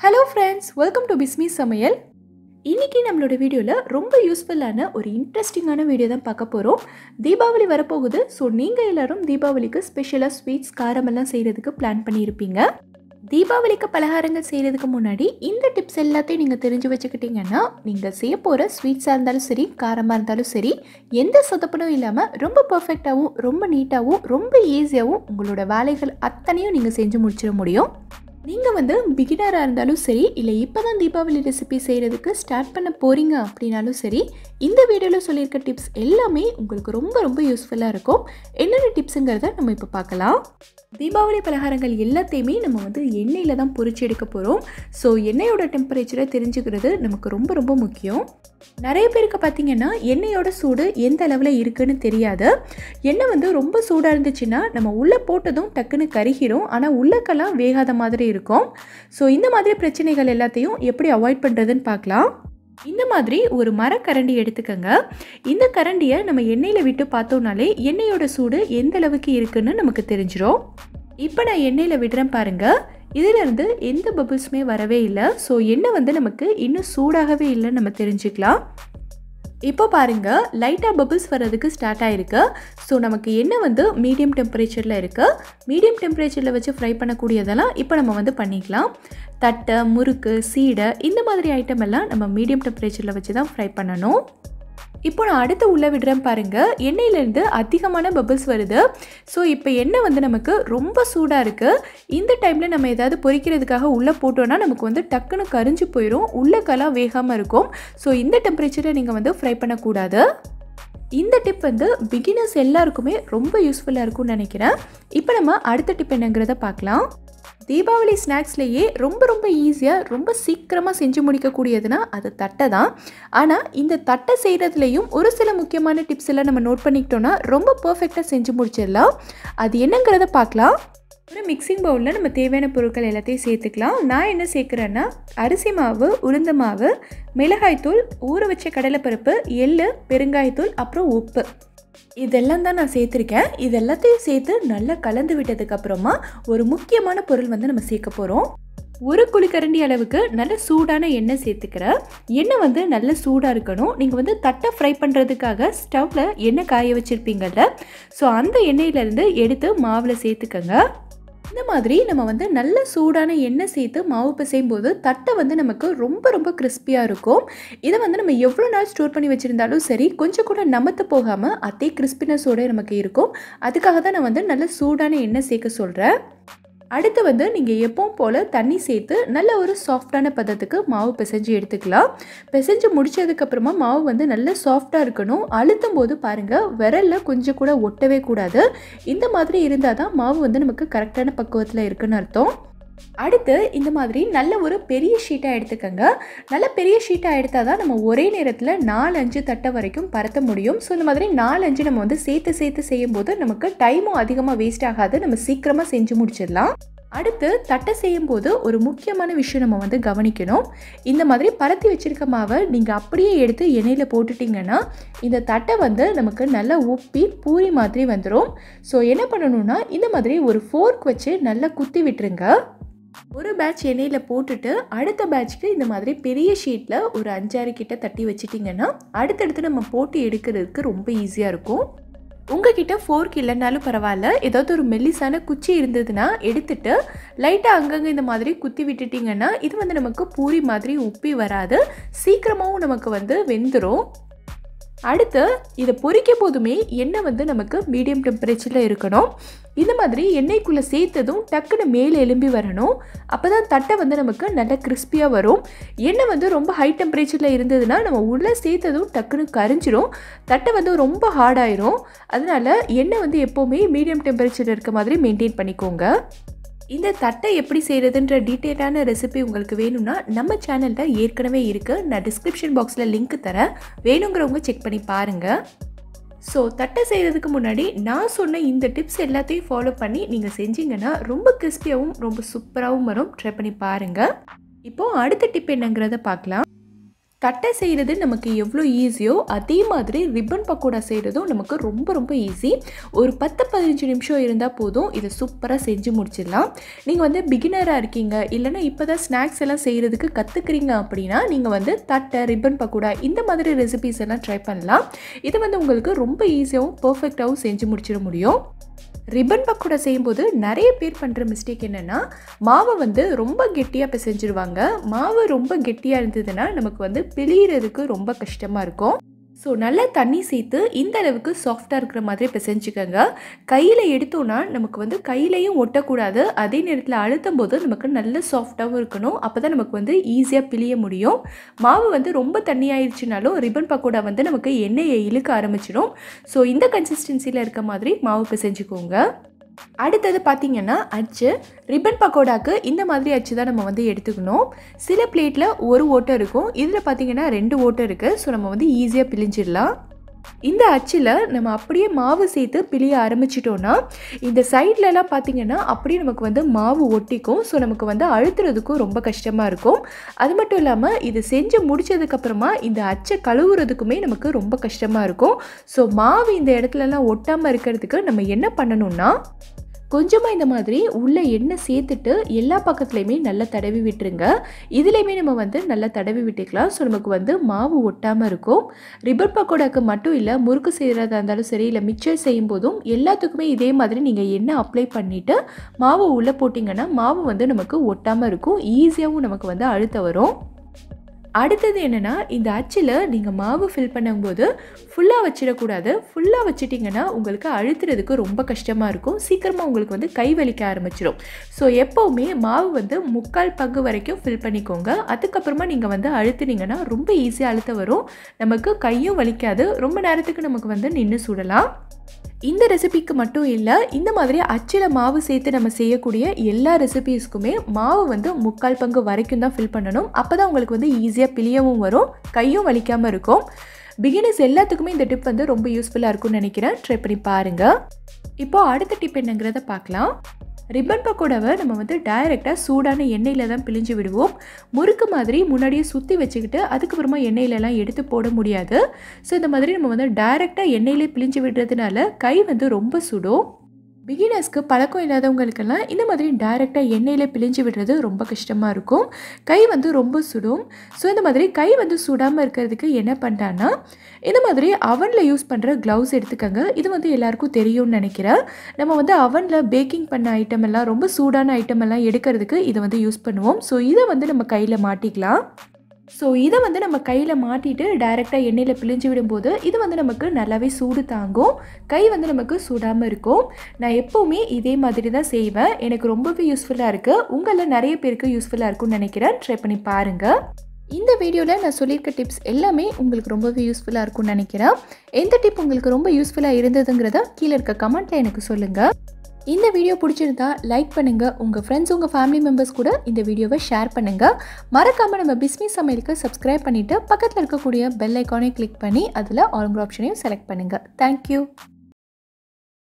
Hello friends, welcome to Samayal. இன்னைக்கு நம்மளோட வீடியோல ரொம்ப யூஸ்ஃபுல்லான ஒரு இன்ட்ரஸ்டிங்கான வீடியோ தான் பார்க்க போறோம். தீபாவளி வரப்போகுது. சோ நீங்க எல்லாரும் தீபாவளிக்கு ஸ்பெஷலா ஸ்வீட்ஸ் காரம் எல்லாம் செய்யிறதுக்கு பிளான் பண்ணியிருப்பீங்க. தீபாவளிக்கு பலகாரங்கள் செய்யிறதுக்கு முன்னாடி இந்த டிப்ஸ் எல்லாத்தையும் நீங்க தெரிஞ்சு வச்சுக்கிட்டீங்கன்னா நீங்க செய்ய போற ஸ்வீட்ஸா இருந்தாலும் சரி காரமா இருந்தாலும் சரி எந்த சொதப்பலும் இல்லாம ரொம்ப பெர்ஃபெக்ட்டாவும் ரொம்ப நீட்டாவும் ரொம்ப ஈஸியாவும் உங்களோட வேலைகள் அத்தனையும் நீங்க செஞ்சு முடிச்சிட முடியும். நீங்கள் பிகினராக இருந்தாலும் சரி இல்லை இப்போ தான் தீபாவளி ரெசிபி செய்கிறதுக்கு ஸ்டார்ட் பண்ண போகிறீங்க அப்படின்னாலும் சரி இந்த வீடியோவில் சொல்லியிருக்க டிப்ஸ் எல்லாமே உங்களுக்கு ரொம்ப ரொம்ப யூஸ்ஃபுல்லாக இருக்கும். என்னென்ன டிப்ஸுங்கிறத நம்ம இப்போ பார்க்கலாம். தீபாவளி பலகாரங்கள் எல்லாத்தையுமே நம்ம எண்ணெயில் தான் பொரிச்சு எடுக்க போகிறோம். ஸோ எண்ணெயோட டெம்பரேச்சரை தெரிஞ்சுக்கிறது நமக்கு ரொம்ப ரொம்ப முக்கியம். நிறைய பேருக்கு பார்த்திங்கன்னா எண்ணெயோட சூடு எந்த அளவில் இருக்குதுன்னு தெரியாது. எண்ணெய் ரொம்ப சூடாக இருந்துச்சுன்னா நம்ம உள்ளே போட்டதும் டக்குன்னு கருகிரும், ஆனால் உள்ளக்கெல்லாம் வேகாத மாதிரி இருக்கும். ஸோ இந்த மாதிரி பிரச்சனைகள் எல்லாத்தையும் எப்படி அவாய்ட் பண்ணுறதுன்னு பார்க்கலாம். இந்த மாதிரி ஒரு மரக்கரண்டி எடுத்துக்கங்க. இந்த கரண்டியை நம்ம எண்ணெயில் விட்டு பார்த்தோம்னாலே எண்ணெயோட சூடு எந்த அளவுக்கு இருக்குன்னு நமக்கு தெரிஞ்சிடும். இப்போ நான் எண்ணெயில் விடுறேன் பாருங்கள். இதிலிருந்து எந்த பபிள்ஸுமே வரவே இல்லை. ஸோ எண்ணெய் நமக்கு இன்னும் சூடாகவே இல்லைன்னு நம்ம தெரிஞ்சுக்கலாம். இப்போ பாருங்கள், லைட்டாக பபிள்ஸ் வர்றதுக்கு ஸ்டார்ட் ஆகிருக்கு. ஸோ நமக்கு எண்ணெய் மீடியம் டெம்பரேச்சரில் இருக்குது. மீடியம் டெம்பரேச்சரில் வச்சு ஃப்ரை பண்ணக்கூடியதெல்லாம் இப்போ நம்ம பண்ணிக்கலாம். தட்டை, முறுக்கு, சீடை இந்த மாதிரி ஐட்டம் எல்லாம் நம்ம மீடியம் டெம்பரேச்சரில் வச்சு தான் ஃப்ரை பண்ணணும். இப்போ நான் அடுத்து உள்ளே விடுறேன் பாருங்கள். எண்ணெயிலேருந்து அதிகமான பபிள்ஸ் வருது. ஸோ இப்போ எண்ணெய் நமக்கு ரொம்ப சூடாக இருக்குது. இந்த டைமில் நம்ம ஏதாவது பொரிக்கிறதுக்காக உள்ளே போட்டோன்னா நமக்கு டக்குன்னு கரிஞ்சு போயிடும், உள்ளக்கெல்லாம் வேகாமல் இருக்கும். ஸோ இந்த டெம்பரேச்சரை நீங்கள் ஃப்ரை பண்ணக்கூடாது. இந்த டிப் பிகினர்ஸ் எல்லாருக்குமே ரொம்ப யூஸ்ஃபுல்லாக இருக்கும்னு நினைக்கிறேன். இப்போ நம்ம அடுத்த டிப் என்னங்கிறத பார்க்கலாம். தீபாவளி ஸ்நாக்ஸ்லேயே ரொம்ப ரொம்ப ஈஸியாக ரொம்ப சீக்கிரமாக செஞ்சு முடிக்கக்கூடியதுன்னா அது தட்டை தான். ஆனால் இந்த தட்டை செய்கிறதுலையும் ஒரு சில முக்கியமான டிப்ஸ் எல்லாம் நம்ம நோட் பண்ணிக்கிட்டோன்னா ரொம்ப பர்ஃபெக்டாக செஞ்சு முடிச்சிடலாம். அது என்னங்கிறத பார்க்கலாம். ஒரு மிக்சிங் பவுலில் நம்ம தேவையான பொருட்கள் எல்லாத்தையும் சேர்த்துக்கலாம். நான் என்ன சேர்க்குறேன்னா அரிசி மாவு, உளுந்த மாவு, மிளகாய்த்தூள், ஊற வச்ச கடலைப்பருப்பு, எள்ளு, பெருங்காயத்தூள், அப்புறம் உப்பு இதெல்லாம் தான் நான் சேர்த்துருக்கேன். இது எல்லாத்தையும் சேர்த்து நல்லா கலந்து விட்டதுக்கப்புறமா ஒரு முக்கியமான பொருள் நம்ம சேர்க்க போகிறோம். ஒரு குழிக்கரண்டி அளவுக்கு நல்ல சூடான எண்ணெய் சேர்த்துக்கிறேன். எண்ணெய் நல்ல சூடாக இருக்கணும். நீங்கள் தட்டை ஃப்ரை பண்ணுறதுக்காக ஸ்டவ்வில் எண்ணெய் காய வச்சுருப்பீங்கள்ல, ஸோ அந்த எண்ணெயிலேருந்து எடுத்து மாவில் சேர்த்துக்கங்க. இந்த மாதிரி நம்ம நல்ல சூடான எண்ணெய் சேர்த்து மாவு பிசையும் போது தட்டை நமக்கு ரொம்ப ரொம்ப கிறிஸ்பியாக இருக்கும். இதை நம்ம எவ்வளோ நாள் ஸ்டோர் பண்ணி வச்சுருந்தாலும் சரி கொஞ்சம் கூட நமத்து போகாமல் அதே கிறிஸ்பினஸோடு நமக்கு இருக்கும். அதுக்காக தான் நான் நல்ல சூடான எண்ணெய் சேர்க்க சொல்கிறேன். அடுத்து நீங்கள் எப்பவும் போல் தண்ணி சேர்த்து நல்ல ஒரு சாஃப்டான பதத்துக்கு மாவு பிசைஞ்சு எடுத்துக்கலாம். பிசைஞ்சு முடித்ததுக்கப்புறமா மாவு நல்ல சாஃப்டாக இருக்கணும். அழுத்தும் போது பாருங்கள் விரலில் கொஞ்சம் கூட ஒட்டவே கூடாது. இந்த மாதிரி இருந்தால் தான் மாவு நமக்கு கரெக்டான பக்குவத்தில் இருக்குன்னு அர்த்தம். அடுத்து இந்த மாதிரி நல்ல ஒரு பெரிய ஷீட்டாக எடுத்துக்கோங்க. நல்ல பெரிய ஷீட்டாக எடுத்தால் தான் நம்ம ஒரே நேரத்தில் 4-5 தட்டை வரைக்கும் பரத்த முடியும். ஸோ இந்த மாதிரி 4-5 நம்ம சேர்த்து செய்யும்போது நமக்கு டைமும் அதிகமாக வேஸ்ட் ஆகாது, நம்ம சீக்கிரமாக செஞ்சு முடிச்சிடலாம். அடுத்து தட்டை செய்யும்போது ஒரு முக்கியமான விஷயம் நம்ம கவனிக்கணும். இந்த மாதிரி பரத்தி வச்சுருக்க மாவை நீங்கள் அப்படியே எடுத்து எண்ணெயில் போட்டுட்டிங்கன்னா இந்த தட்டை நமக்கு நல்லா உப்பி பூரி மாதிரி வந்துடும். ஸோ என்ன பண்ணணும்னா இந்த மாதிரி ஒரு ஃபோர்க் வச்சு நல்லா குத்தி விட்டுருங்க. ஒரு பேட்ச் எண்ணெயில் போட்டுட்டு அடுத்த பேட்ச்க்கு இந்த மாதிரி பெரிய ஷீட்டில் ஒரு 5-6 கிட்ட தட்டி வச்சிட்டிங்கன்னா அடுத்தடுத்து நம்ம போட்டு எடுக்கிறதுக்கு ரொம்ப ஈஸியாக இருக்கும். உங்ககிட்ட ஃபோர்க் இல்லைனாலும் பரவாயில்ல, ஏதாவது ஒரு மெல்லிசான குச்சி இருந்ததுன்னா எடுத்துட்டு லைட்டாக அங்கங்கே இந்த மாதிரி குத்தி விட்டுட்டிங்கன்னா இது நமக்கு பூரி மாதிரி உப்பி வராது, சீக்கிரமாகவும் நமக்கு வெந்துடும். அடுத்து இதை பொரிக்க போதுமே எண்ணெய் நமக்கு மீடியம் டெம்பரேச்சரில் இருக்கணும். இந்த மாதிரி எண்ணெய்க்குள்ளே சேர்த்ததும் டக்குன்னு மேலே எலும்பி வரணும். அப்போ தான் தட்டை நமக்கு நல்லா கிறிஸ்பியாக வரும். எண்ணெய் ரொம்ப ஹை டெம்பரேச்சரில் இருந்ததுன்னா நம்ம உள்ளே சேர்த்ததும் டக்குன்னு கரிஞ்சிரும், தட்டை ரொம்ப ஹார்டாயிரும். அதனால் எண்ணெய் எப்போவுமே மீடியம் டெம்பரேச்சரில் இருக்க மாதிரி மெயின்டைன் பண்ணிக்கோங்க. இந்த தட்டை எப்படி செய்கிறதுன்ற டீட்டெயிலான ரெசிபி உங்களுக்கு வேணும்னா நம்ம சேனலில் ஏற்கனவே இருக்குது. நான் டிஸ்கிரிப்ஷன் பாக்ஸில் லிங்க் தரேன், வேணுங்கிறவங்க செக் பண்ணி பாருங்கள். ஸோ தட்டை செய்கிறதுக்கு முன்னாடி நான் சொன்ன இந்த டிப்ஸ் எல்லாத்தையும் ஃபாலோ பண்ணி நீங்கள் செஞ்சீங்கன்னா ரொம்ப கிறிஸ்பியாகவும் ரொம்ப சூப்பராகவும் வரும். ட்ரை பண்ணி பாருங்கள். இப்போது அடுத்த டிப் என்னங்கிறத பார்க்கலாம். தட்டை செய்கிறது நமக்கு எவ்வளோ ஈஸியோ அதே மாதிரி ரிப்பன் பக்கோடா செய்கிறதும் நமக்கு ரொம்ப ரொம்ப ஈஸி. ஒரு 10-15 நிமிஷம் இருந்தால் போதும், இதை சூப்பராக செஞ்சு முடிச்சிடலாம். நீங்கள் வந்து பிகினராக இருக்கீங்க, இல்லைனா இப்போ தான் ஸ்நாக்ஸ் எல்லாம் செய்கிறதுக்கு கற்றுக்குறீங்க அப்படின்னா நீங்கள் வந்து தட்டை, ரிப்பன் பக்கோடா இந்த மாதிரி ரெசிபீஸ் எல்லாம் ட்ரை பண்ணலாம். இது வந்து உங்களுக்கு ரொம்ப ஈஸியாகவும் பர்ஃபெக்டாகவும் செஞ்சு முடிச்சிட முடியும். ரிப்பன் பக்கோடா செய்யும்போது நிறைய பேர் பண்ணுற மிஸ்டேக் என்னென்னா, மாவை வந்து ரொம்ப கெட்டியாக பிசைஞ்சிருவாங்க. மாவு ரொம்ப கெட்டியாக இருந்ததுன்னா நமக்கு வந்து பிழியறதுக்கு ரொம்ப கஷ்டமாக இருக்கும். ஸோ நல்லா தண்ணி சேர்த்து இந்த அளவுக்கு சாஃப்டாக இருக்கிற மாதிரி பிசைஞ்சிக்கோங்க. கையில் எடுத்தோன்னா நமக்கு வந்து கையிலையும் ஒட்டக்கூடாது, அதே நேரத்தில் அழுத்தும் போது நமக்கு நல்ல சாஃப்டாகவும் இருக்கணும். அப்போ தான் நமக்கு வந்து ஈஸியாக பிழிய முடியும். மாவு வந்து ரொம்ப தண்ணி ஆயிடுச்சுனாலும் ரிப்பன் பக்கோடா வந்து நமக்கு எண்ணெயை இழுக்க ஆரம்பிச்சிடும். ஸோ இந்த கன்சிஸ்டன்சியில் இருக்க மாதிரி மாவு பிசைஞ்சிக்கோங்க. அடுத்தது பார்த்திங்கன்னா அச்சு. ரிப்பன் பக்கோடாக்கு இந்த மாதிரி அச்சு தான் நம்ம வந்து எடுத்துக்கணும். சில பிளேட்டில் ஒரு ஓட்டை இருக்கும், இதில் பார்த்திங்கன்னா 2 ஓட்டை இருக்குது. ஸோ நம்ம வந்து ஈஸியாக பிழிஞ்சிடலாம். இந்த அச்சில் நம்ம அப்படியே மாவு சேர்த்து பிழிய ஆரம்பிச்சிட்டோன்னா இந்த சைட்லலாம் பார்த்திங்கன்னா அப்படியே நமக்கு வந்து மாவு ஒட்டிக்கும். ஸோ நமக்கு வந்து அழுத்துறதுக்கும் ரொம்ப கஷ்டமாக இருக்கும். அது மட்டும் இல்லாமல் இது செஞ்சு முடித்ததுக்கப்புறமா இந்த அச்சை கழுவுறதுக்குமே நமக்கு ரொம்ப கஷ்டமாக இருக்கும். ஸோ மாவு இந்த இடத்துலலாம் ஒட்டாமல் இருக்கிறதுக்கு நம்ம என்ன பண்ணணும்னா, கொஞ்சமாக இந்த மாதிரி உள்ளே எண்ணெய் சேர்த்துட்டு எல்லா பக்கத்துலையுமே நல்லா தடவி விட்டுருங்க. இதுலேயுமே நம்ம வந்து நல்லா தடவி விட்டுக்கலாம். ஸோ நமக்கு வந்து மாவு ஒட்டாமல் இருக்கும். ரிப்பன் பக்கோடாக்கு மட்டும் இல்லை, முறுக்கு செய்கிறதா இருந்தாலும் சரி, இல்லை மிக்சர் செய்யும் போதும் எல்லாத்துக்குமே இதே மாதிரி நீங்கள் எண்ணெய் அப்ளை பண்ணிவிட்டு மாவு உள்ளே போட்டிங்கன்னா மாவு வந்து நமக்கு ஒட்டாமல் இருக்கும். ஈஸியாகவும் நமக்கு வந்து அழுத்த வரும். அடுத்தது என்னென்னா, இந்த அச்சில் நீங்கள் மாவு ஃபில் பண்ணும்போது ஃபுல்லாக வச்சிடக்கூடாது. ஃபுல்லாக வச்சிட்டிங்கன்னா உங்களுக்கு அழுத்துறதுக்கு ரொம்ப கஷ்டமாக இருக்கும். சீக்கிரமாக உங்களுக்கு வந்து கை வலிக்க ஆரம்பிச்சிடும். ஸோ எப்போவுமே மாவு வந்து 3/4 பங்கு வரைக்கும் ஃபில் பண்ணிக்கோங்க. அதுக்கப்புறமா நீங்கள் வந்து அழுத்துனீங்கன்னா ரொம்ப ஈஸியாக அழுத்த வரும். நமக்கு கையும் வலிக்காது. ரொம்ப நேரத்துக்கு நமக்கு வந்து நின்று சுடலாம். இந்த ரெசிபிக்கு மட்டும் இல்லை, இந்த மாதிரி அச்சில் மாவு சேர்த்து நம்ம செய்யக்கூடிய எல்லா ரெசிபீஸ்க்குமே மாவு வந்து 3/4 பங்கு வரைக்கும் தான் ஃபில் பண்ணணும். அப்போ தான் உங்களுக்கு வந்து ஈஸியாக பிழியவும் வரும், கையும் வலிக்காமல் இருக்கும். பிகினர்ஸ் எல்லாத்துக்குமே இந்த டிப் வந்து ரொம்ப யூஸ்ஃபுல்லாக இருக்கும்னு நினைக்கிறேன். ட்ரை பண்ணி பாருங்கள். இப்போது அடுத்த டிப் என்னங்கிறத பார்க்கலாம். ரிப்பன் பக்கோடாவை நம்ம வந்து டைரெக்டாக சூடான எண்ணெயில் தான் பிழிஞ்சு விடுவோம். முறுக்கு மாதிரி முன்னாடியே சுற்றி வச்சுக்கிட்டு அதுக்கப்புறமா எண்ணெயிலலாம் எடுத்து போட முடியாது. ஸோ இந்த மாதிரி நம்ம வந்து டைரெக்டாக எண்ணெயிலே பிழிஞ்சு விடுறதுனால கை வந்து ரொம்ப சுடும். பிகினர்ஸ்க்கு பழக்கம் இல்லாதவங்களுக்கெல்லாம் இந்த மாதிரி டைரெக்டாக எண்ணெயில் பிழிஞ்சு விடுறது ரொம்ப கஷ்டமாக இருக்கும். கை வந்து ரொம்ப சுடும். ஸோ இந்த மாதிரி கை வந்து சுடாமல் இருக்கிறதுக்கு என்ன பண்ணுறான்னா, இந்த மாதிரி அவனில் யூஸ் பண்ணுற க்ளவுஸ் எடுத்துக்கோங்க. இது வந்து எல்லாருக்கும் தெரியும்னு நினைக்கிறேன். நம்ம வந்து அவனில் பேக்கிங் பண்ண ஐட்டம் எல்லாம், ரொம்ப சூடான ஐட்டம் எல்லாம் எடுக்கிறதுக்கு இதை வந்து யூஸ் பண்ணுவோம். ஸோ இதை வந்து நம்ம கையில் மாட்டிக்கலாம். ஸோ இதை வந்து நம்ம கையில் மாட்டிட்டு டைரெக்டாக எண்ணெயில் பிழிஞ்சு விடும்போது இது வந்து நமக்கு நல்லாவே சூடு தாங்கும். கை வந்து நமக்கு சூடாமல் இருக்கும். நான் எப்போவுமே இதே மாதிரி தான் செய்வேன். எனக்கு ரொம்பவே யூஸ்ஃபுல்லாக இருக்குது. உங்களில் நிறைய பேருக்கு யூஸ்ஃபுல்லாக இருக்கும்னு நினைக்கிறேன். ட்ரை பண்ணி பாருங்கள். இந்த வீடியோவில் நான் சொல்லியிருக்க டிப்ஸ் எல்லாமே உங்களுக்கு ரொம்பவே யூஸ்ஃபுல்லாக இருக்கும்னு நினைக்கிறேன். எந்த டிப் உங்களுக்கு ரொம்ப யூஸ்ஃபுல்லாக இருந்ததுங்கிறத கீழே இருக்க கமெண்ட்டில் எனக்கு சொல்லுங்கள். இந்த வீடியோ பிடிச்சிருந்தா லைக் பண்ணுங்கள். உங்கள் ஃப்ரெண்ட்ஸ், உங்கள் ஃபேமிலி மெம்பர்ஸ் கூட இந்த வீடியோவை ஷேர் பண்ணுங்கள். மறக்காமல் நம்ம பிஸ்மி சமையலுக்கு சப்ஸ்கிரைப் பண்ணிவிட்டு பக்கத்தில் இருக்கக்கூடிய பெல் ஐக்கானை கிளிக் பண்ணி அதில் ஆல் ஆப்ஷனையும் செலக்ட் பண்ணுங்கள். தேங்க்யூ.